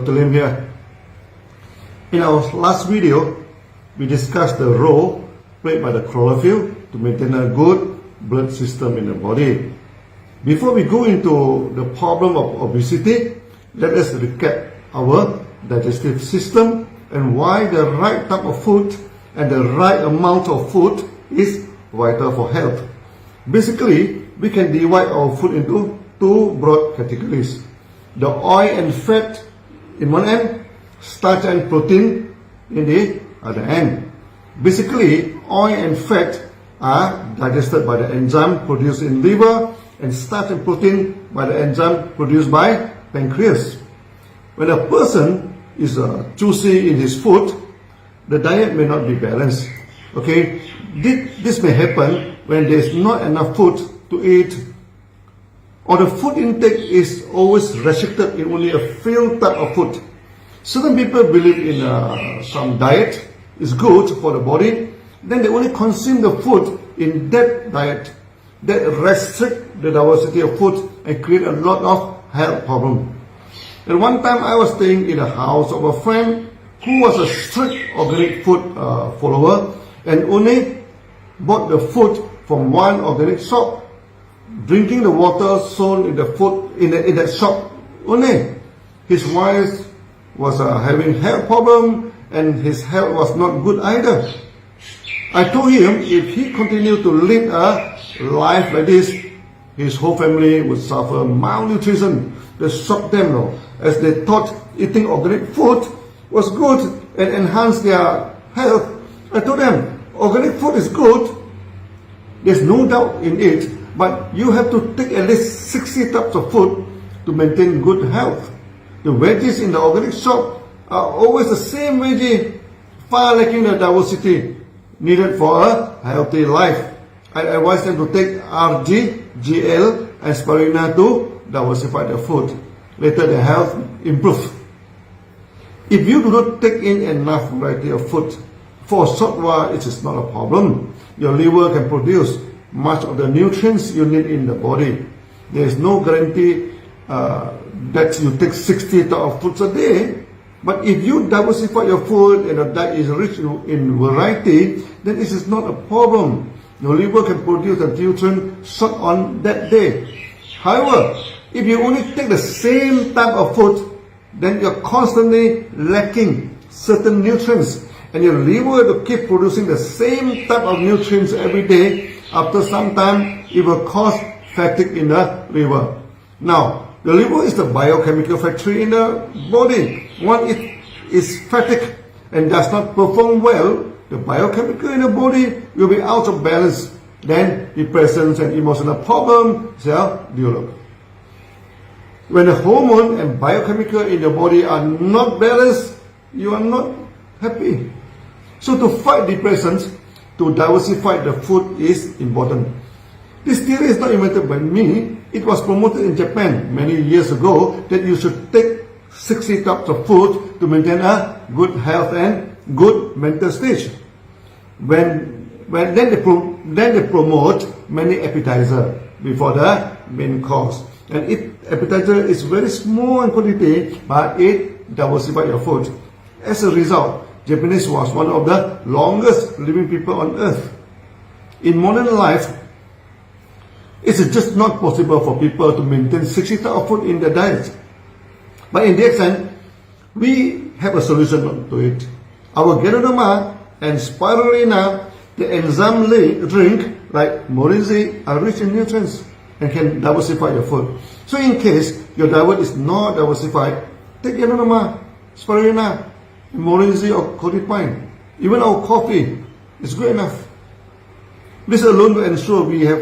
Dr. Lim here. In our last video, we discussed the role played by the chlorophyll to maintain a good blood system in the body. Before we go into the problem of obesity, let us recap our digestive system and why the right type of food and the right amount of food is vital for health. Basically, we can divide our food into two broad categories: the oil and fat in one end, starch and protein in the other end. Basically, oil and fat are digested by the enzyme produced in liver, and starch and protein by the enzyme produced by pancreas. When a person is choosy in his food, the diet may not be balanced. Okay, this may happen when there is not enough food to eat, or the food intake is always restricted in only a few type of food. Certain people believe in some diet is good for the body, then they only consume the food in that diet that restrict the diversity of food and create a lot of health problems. At one time, I was staying in a house of a friend who was a strict organic food follower and only bought the food from one organic shop, drinking the water sold in the food in that shop only. His wife was having health problem and his health was not good either. I told him if he continued to lead a life like this, his whole family would suffer malnutrition. That shocked them, as they thought eating organic food was good and enhanced their health. I told them organic food is good, there's no doubt in it, but you have to take at least 60 types of food to maintain good health. The veggies in the organic shop are always the same veggie, far lacking the diversity needed for a healthy life. I advise them to take RG, GL, and spirulina to diversify their food. Later, their health improves. If you do not take in enough variety of food, for a short while it is not a problem. Your liver can produce much of the nutrients you need in the body. There is no guarantee that you take 60 types of foods a day. But if you diversify your food and your diet is rich in variety, then this is not a problem. Your liver can produce the nutrients sought on that day. However, if you only take the same type of food, then you're constantly lacking certain nutrients, and your liver will keep producing the same type of nutrients every day. After some time, it will cause fatigue in the liver. Now, the liver is the biochemical factory in the body. Once it is fatigued and does not perform well, the biochemical in the body will be out of balance. Then depression and emotional problems shall develop. When the hormone and biochemical in the body are not balanced, you are not happy. So to fight depression, to diversify the food is important. This theory is not invented by me. It was promoted in Japan many years ago that you should take 60 types of food to maintain a good health and good mental state. Then they promote many appetizer before the main course. And appetizer is very small in quantity, but it diversifies your food. As a result, Japanese was one of the longest living people on earth. In modern life, it's just not possible for people to maintain 60 types of food in their diet. But in the extent, we have a solution to it. Our Ganoderma and spirulina, the enzyme drink like moringa, are rich in nutrients and can diversify your food. So in case your diet is not diversified, take Ganoderma, spirulina, moringa or codipine. Even our coffee is good enough. This alone will ensure we have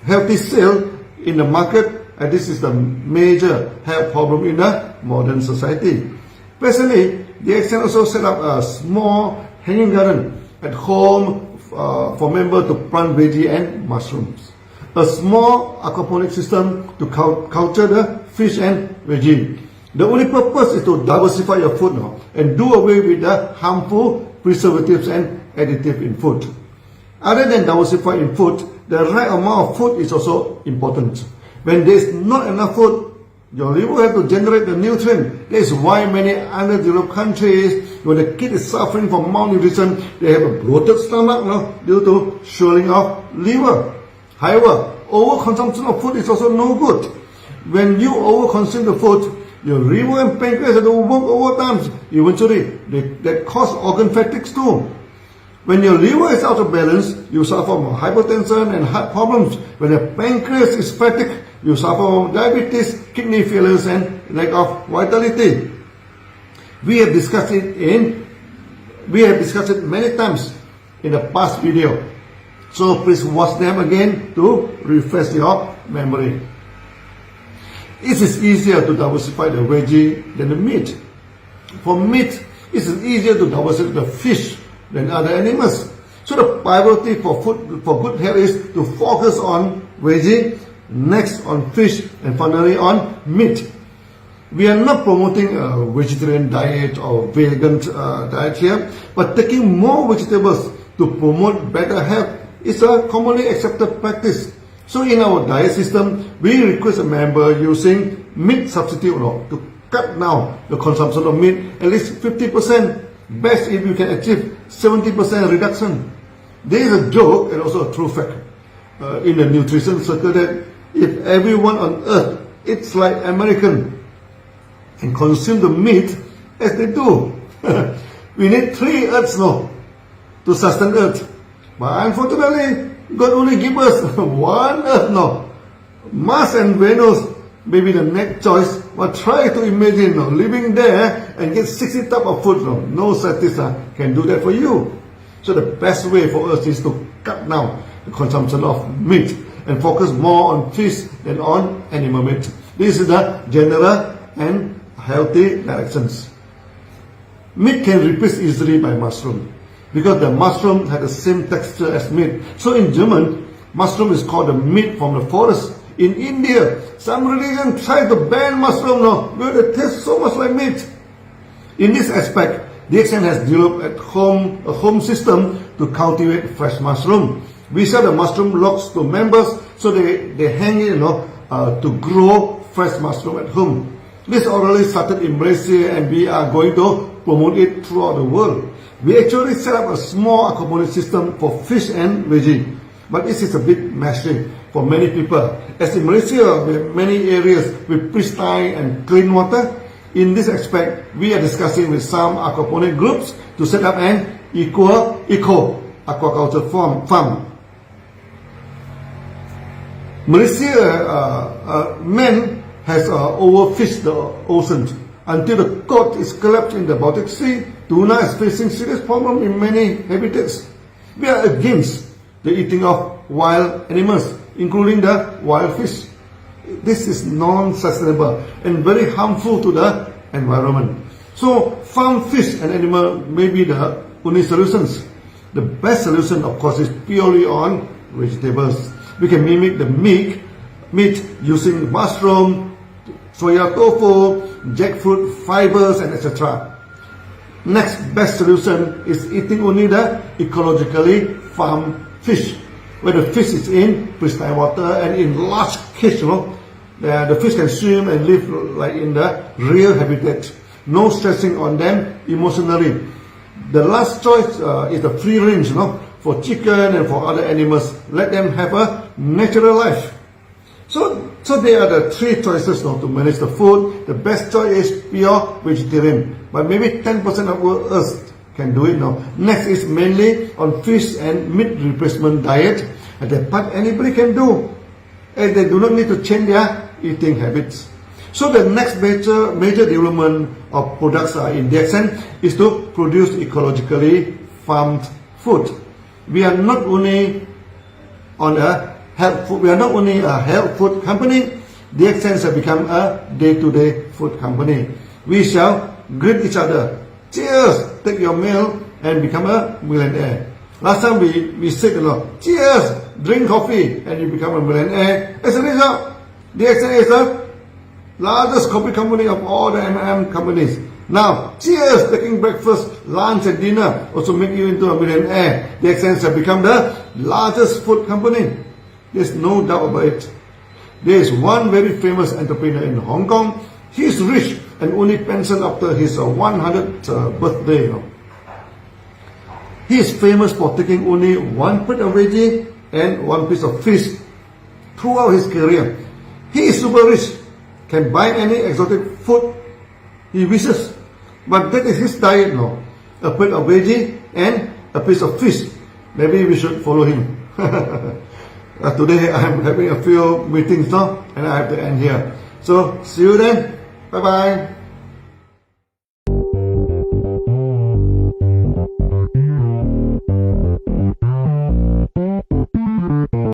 healthy sale in the market, and this is the major health problem in the modern society. Personally, the extent also set up a small hanging garden at home for members to plant veggie and mushrooms. A small aquaponic system to culture the fish and veggie. The only purpose is to diversify your food now and do away with the harmful preservatives and additives in food. Other than diversifying food, the right amount of food is also important. When there is not enough food, Your liver has to generate the nutrient. That is why many underdeveloped countries, when the kid is suffering from malnutrition, they have a bloated stomach due to swelling of liver. However, overconsumption of food is also no good. When you overconsume the food, your liver and pancreas have to work overtime. Eventually, that cause organ fatigue too. When your liver is out of balance, you suffer from hypertension and heart problems. When the pancreas is fatigued, you suffer from diabetes, kidney failures, and lack of vitality. We have discussed it many times in the past video. So please watch them again to refresh your memory. It is easier to diversify the veggie than the meat. For meat, it is easier to diversify the fish than other animals. So the priority for good health is to focus on veggie, next on fish, and finally on meat. We are not promoting a vegetarian diet or vegan diet here, but taking more vegetables to promote better health is a commonly accepted practice. So in our diet system, we request a member using meat substitute to cut down the consumption of meat at least 50%. Best if you can achieve 70% reduction. There is a joke and also a true fact in the nutrition circle that if everyone on earth eats like American and consume the meat as they do, we need 3 earths to sustain earth. But unfortunately, God only gives us 1 earth Mars and Venus may be the next choice, but try to imagine living there and get 60 types of food. No scientist can do that for you. So the best way for us is to cut down the consumption of meat and focus more on fish than on animal meat. This is the general and healthy directions. Meat can replace easily by mushroom because the mushroom has the same texture as meat. So in German, mushroom is called the meat from the forest. In India, some religions try to ban mushroom because they taste so much like meat. In this aspect, DXN has developed a home system to cultivate fresh mushroom. We sell the mushroom logs to members so they hang it to grow fresh mushroom at home. This already started in Malaysia and we are going to promote it throughout the world. We actually set up a small accumulation system for fish and veggie, but this is a bit messy for many people. As in Malaysia, we have many areas with pristine and clean water. In this aspect, we are discussing with some aquaponic groups to set up an eco aquaculture farm. Malaysia man has overfished the ocean until the coast is collapsed in the Baltic Sea. Tuna is facing serious problem in many habitats. We are against the eating of wild animals, including the wild fish. This is non-sustainable and very harmful to the environment. So farm fish and animal may be the only solutions. The best solution, of course, is purely on vegetables. We can mimic the meat using mushroom, soya tofu, jackfruit fibers, and etc. Next best solution is eating only the ecologically farmed fish, where the fish is in pristine water and in large cage. The fish can swim and live like in the real habitat. No stressing on them emotionally. The last choice is the free range, for chicken and for other animals. Let them have a natural life. So there are the 3 choices to manage the food. The best choice is pure vegetarian, but maybe 10% of us can do it now. Next is mainly on fish and meat replacement diet, and that part anybody can do, and they do not need to change their eating habits. So the next major development of products in DXN is to produce ecologically farmed food. We are not only a health food company. DXN has become a day-to-day food company. We shall greet each other. Cheers! Take your meal and become a millionaire. Last time we said, cheers! Drink coffee and you become a millionaire. As a result, DXN is the largest coffee company of all the M&M companies. Now, cheers! Taking breakfast, lunch and dinner also make you into a millionaire. DXN has become the largest food company. There's no doubt about it. There is one very famous entrepreneur in Hong Kong. He is rich and only pension after his 100th birthday. He is famous for taking only one plate of veggie and one piece of fish throughout his career. He is super rich, can buy any exotic food he wishes, but that is his diet now. A plate of veggie and a piece of fish. Maybe we should follow him. Today I am having a few meetings now and I have to end here. So see you then. Bye bye.